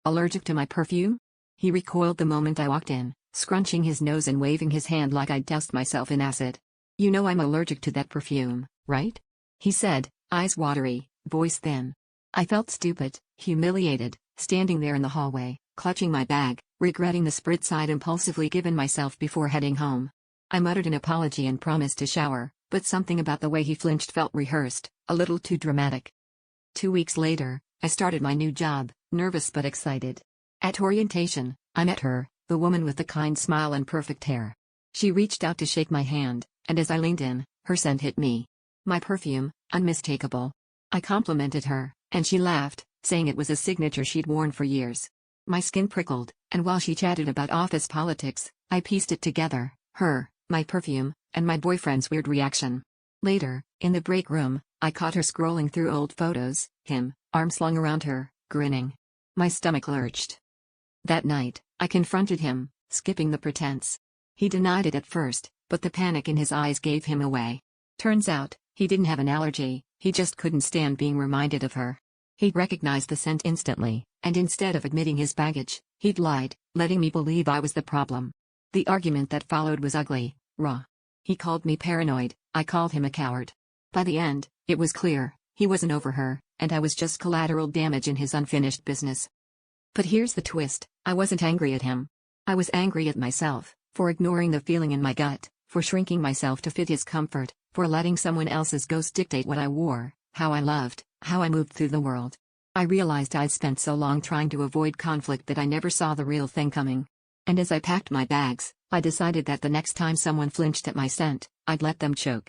Allergic to my perfume? He recoiled the moment I walked in, scrunching his nose and waving his hand like I'd doused myself in acid. "You know I'm allergic to that perfume, right?" he said, eyes watery, voice thin. I felt stupid, humiliated, standing there in the hallway, clutching my bag, regretting the spritz I'd impulsively given myself before heading home. I muttered an apology and promised to shower, but something about the way he flinched felt rehearsed, a little too dramatic. 2 weeks later, I started my new job, nervous but excited. At orientation, I met her, the woman with the kind smile and perfect hair. She reached out to shake my hand, and as I leaned in, her scent hit me. My perfume, unmistakable. I complimented her, and she laughed, saying it was a signature she'd worn for years. My skin prickled, and while she chatted about office politics, I pieced it together: her, my perfume, and my boyfriend's weird reaction. Later, in the break room, I caught her scrolling through old photos, him, arm slung around her, grinning. My stomach lurched. That night, I confronted him, skipping the pretense. He denied it at first, but the panic in his eyes gave him away. Turns out, he didn't have an allergy, he just couldn't stand being reminded of her. He'd recognized the scent instantly, and instead of admitting his baggage, he'd lied, letting me believe I was the problem. The argument that followed was ugly, raw. He called me paranoid, I called him a coward. By the end, it was clear, he wasn't over her, and I was just collateral damage in his unfinished business. But here's the twist: I wasn't angry at him. I was angry at myself, for ignoring the feeling in my gut, for shrinking myself to fit his comfort, for letting someone else's ghost dictate what I wore, how I loved, how I moved through the world. I realized I'd spent so long trying to avoid conflict that I never saw the real thing coming. And as I packed my bags, I decided that the next time someone flinched at my scent, I'd let them choke.